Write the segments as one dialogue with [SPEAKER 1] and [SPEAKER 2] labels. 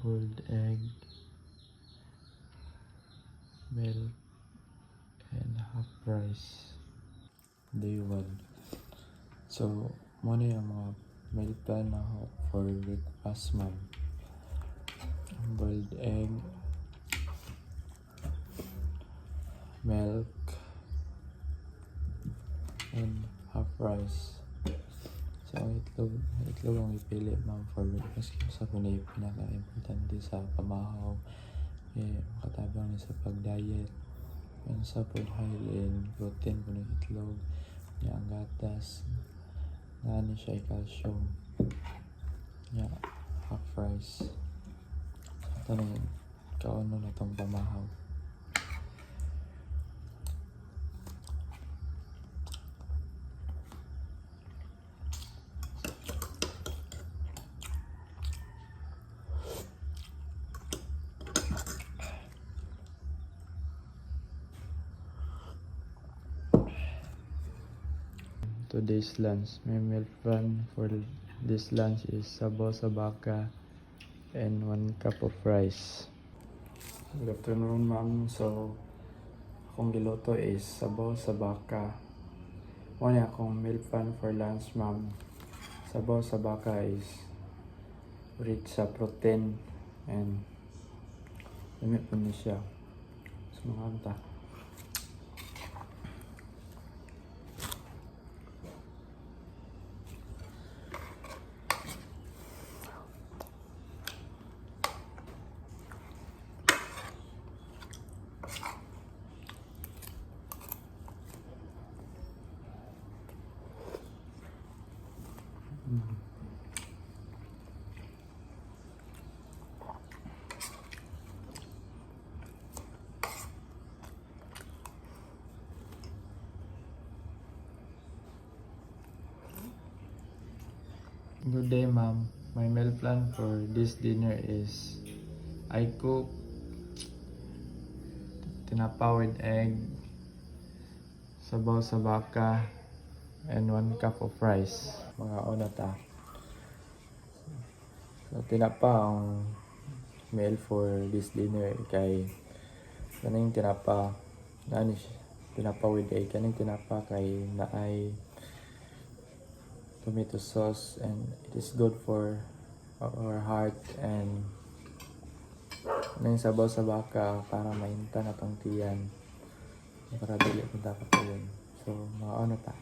[SPEAKER 1] boiled egg, milk, and half rice. Day 1. So, muna yung mga meal plan ako for breakfast, ma'am. Boiled egg, milk, and half rice. So, itlog ang ipili, ma'am, for breakfast. Sa punay pinaka-importante sa pamahaw. Makatabang sa pag-diet. Yan sa food high in protein po ng itlog. Yan ang gatas. Nani siya calcium. Yan, half rice. Ito na yun. Kauno na itong pamahaw. Today's lunch, my meal plan for this lunch is sabaw sa baka and 1 cup of rice. Good afternoon, ma'am. So, akong giluto is sabaw sa baka. Muna akong meal plan for lunch, ma'am. Sabaw sa baka is rich sa protein and limit po niya siya. So, mga anta. Good day, ma'am. My meal plan for this dinner is I cook tinapa with egg, sabaw sa baka, and 1 cup of rice. Mga una ta. So, tinapa ang meal for this dinner kay kaning tinapa tinapa with egg, kaning tinapa kay naay tomato sauce and it is good for our heart, and nang sabaw sa baka para mainta na tong tiyan para dili ko dapat yun. So maano ta.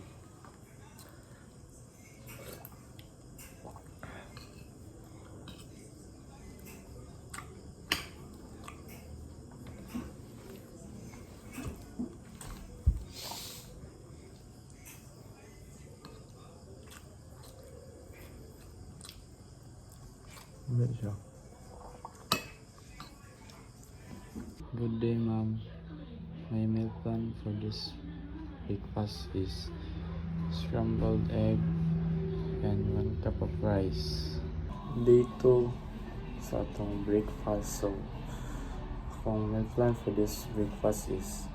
[SPEAKER 1] Good day, ma'am. My meal plan for this breakfast is scrambled egg and 1 cup of rice. Day 2 sa atong breakfast. So, akong meal plan for this breakfast is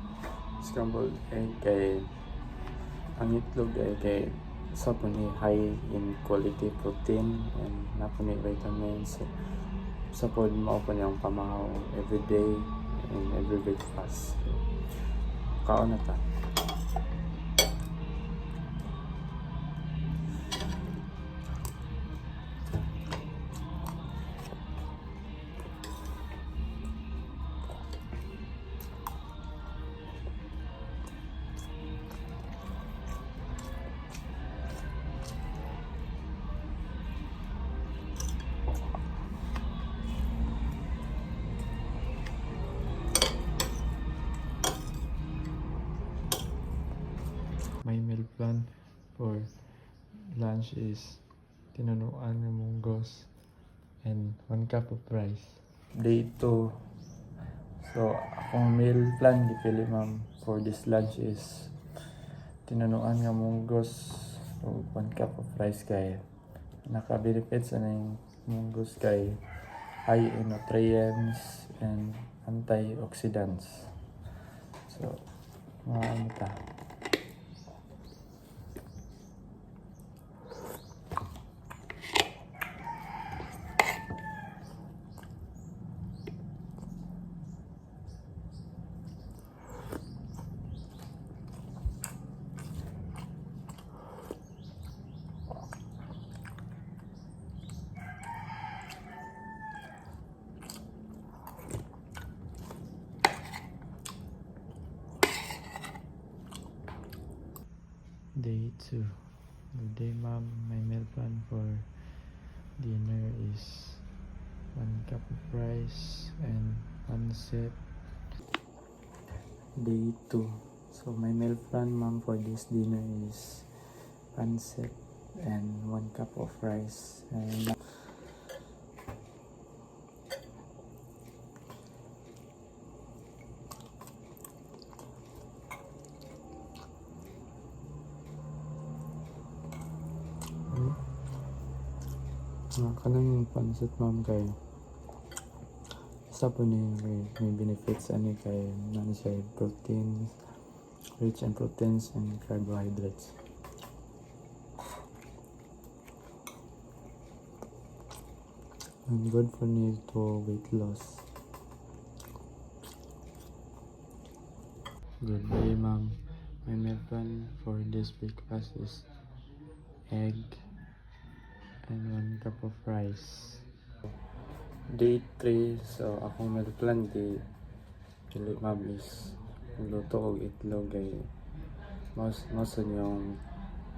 [SPEAKER 1] scrambled egg kay ang itlog ay kay sa puni high in quality protein and napuni vitamins. So, sa pod mao pa niyang pamahaw every day and every breakfast. Kaon na ta. My meal plan for lunch is tinunuan ng munggos and 1 cup of rice. Day 2. So, akong meal plan gipili, ma'am, for this lunch is tinunuan ng munggos o 1 cup of rice kay naka-benefits ng munggos kay high in nutrients and antioxidants. So, ano ta. 2. Good day, ma'am. My meal plan for dinner is 1 cup of rice and 1 set. Day 2. So my meal plan, ma'am, for this dinner is 1 set and 1 cup of rice. And kanang yung pancit, ma'am, kay isa po ni may benefits ani kay nani siya proteins, rich in proteins and carbohydrates. And good for me to weight loss. Good day, ma'am. My meal plan for this breakfast is egg and 1 cup of rice. Day 3, so akong meal plan di pili, ma'am, is luto og itlog kay most yung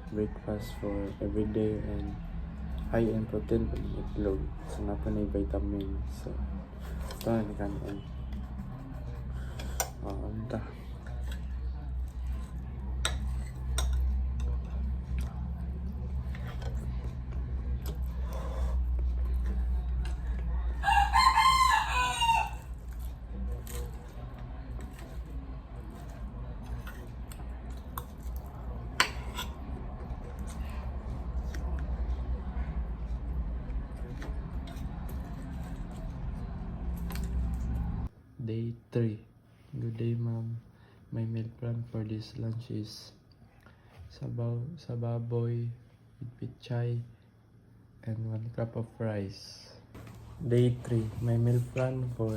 [SPEAKER 1] breakfast for everyday and high in protein pa yung itlog, so na pa na vitamin, so ito na ni kanon. Anta Day 3. Good day, ma'am. My meal plan for this lunch is sa baboy with pichay and 1 cup of rice. Day 3. My meal plan for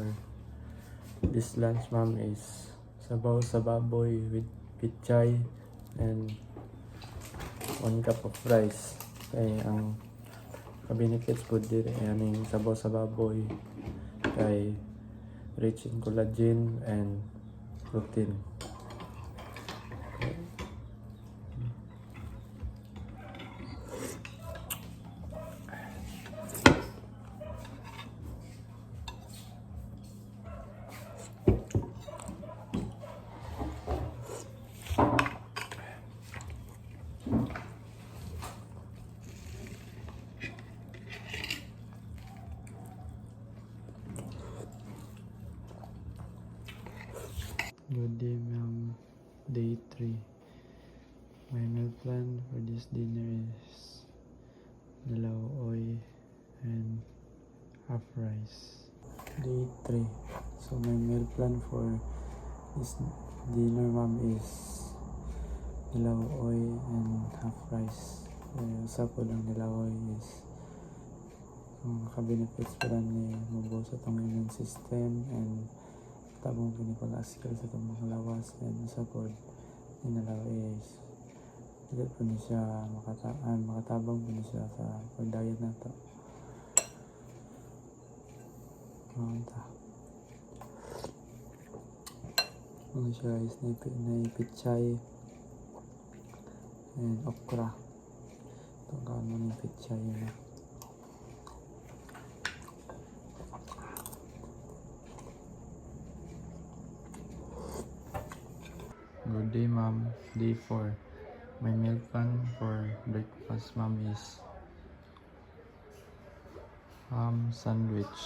[SPEAKER 1] this lunch, ma'am, is sabaw sa baboy with pichay and 1 cup of rice. Kay ang ka-benefits po dito ay aning sabaw sa baboy kay rich in collagen and protein. Good day, ma'am. Day 3. My meal plan for this dinner is dalaw-oy and half rice. Day 3. So my meal plan for this dinner, ma'am, is dalaw-oy and half rice. Sa po lang dalaw-oy is maka-benefits pa lang ni mabuo sa itong immune system and tabong pinipag-asikal sa itong mga lawas, and isa po inalaw is dili po niya siya makatabang po niya siya sa pag-diet na ito. Ano siya is naipitsay and okra. Ito ka mo naipitsay na. Good day, ma'am. Day 4. My meal plan for breakfast, ma'am, is ham sandwich.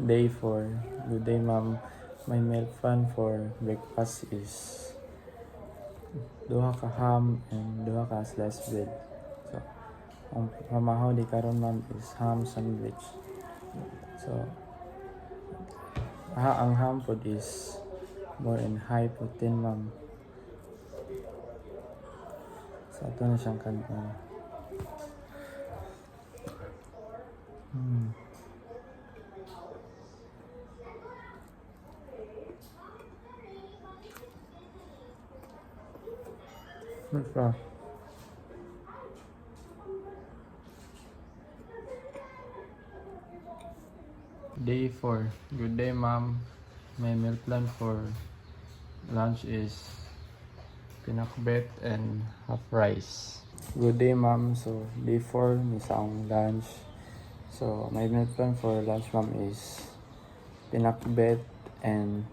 [SPEAKER 1] Day 4. Good day, ma'am. My meal plan for breakfast is duha ka ham and duha ka sliced bread. So, ang pamahaw di karon, ma'am, is ham sandwich. So, ang ham food is more in high protein, ma'am. So ito na siyang kanon. Day 4. Good day, ma'am. My meal plan for lunch is pinakbet and half rice. Good day, ma'am. So, day 4 ni sa akong lunch. So, my meal plan for lunch, ma'am, is pinakbet and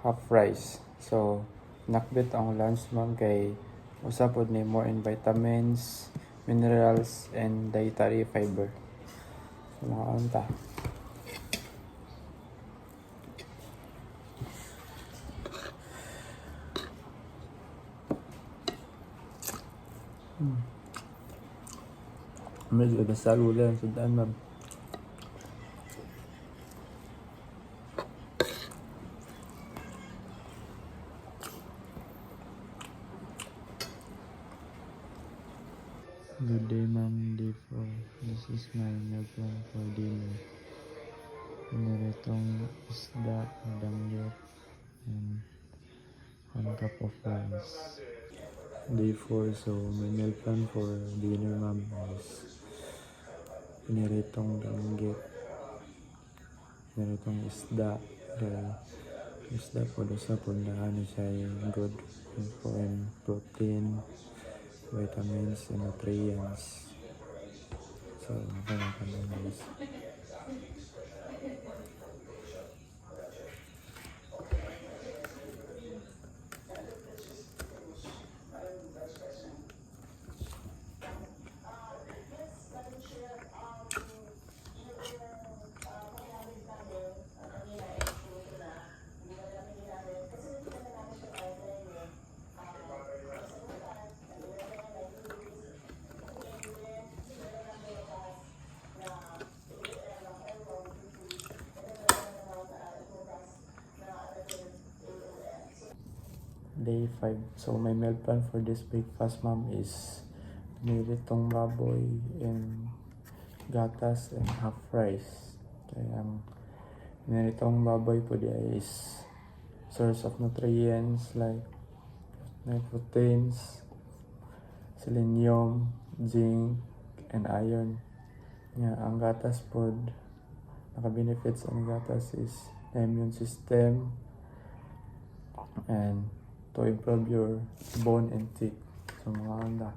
[SPEAKER 1] half rice. So, pinakbet ang lunch, ma'am, kay usapod ni more in vitamins, minerals, and dietary fiber. So, mga anta. Medyo nasalo lang sa daan, ma'am. Good day, ma'am. Day 4. This is my meal plan for dinner. Piniritong isda, danggit, and 1 cup of rice. Day 4, so my meal plan for dinner, ma'am, is piniritong danggit, piniritong isda, kaya isda po sa pundahan siya good for protein, vitamins, and nutrients. So, nakakalaman guys. Day 5. So, my meal plan for this breakfast, ma'am, is piniritong baboy and gatas and half rice. Kaya ang piniritong baboy po diya is source of nutrients like proteins, selenium, zinc, and iron. Ang gatas po, naka-benefits ang gatas is the immune system and to improve your bone and teeth. So, mga anda.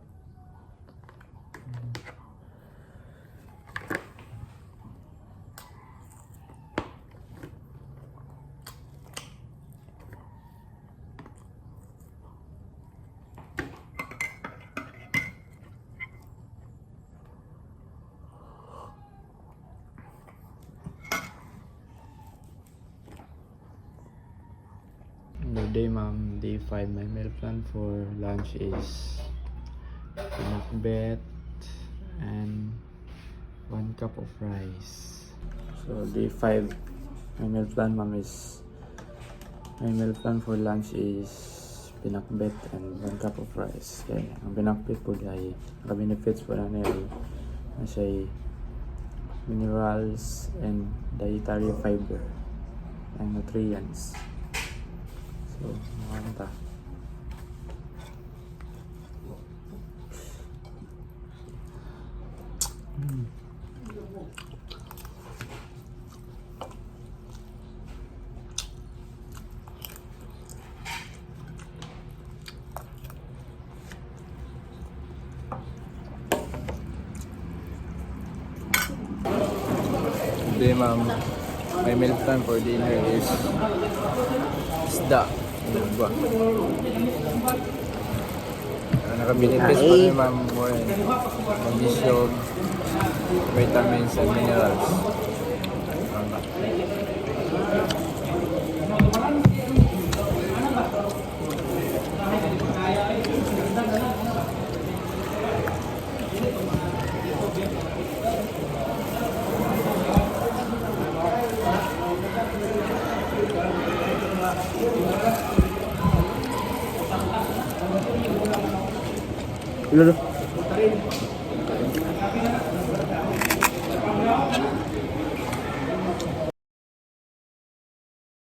[SPEAKER 1] Good day, ma'am. Day 5. My meal plan for lunch is pinakbet and 1 cup of rice. So, day 5. My meal plan, ma'am, is my meal plan for lunch is pinakbet and 1 cup of rice. Okay. Ang pinakbet po ay naka-benefits po na niya na siya minerals and dietary fiber and nutrients. So, makanta. Today, ma'am, my meal plan for dinner is isda. Ba? Naka-benefits po ni ma'am more magnesium, vitamins, and minerals. Lolo.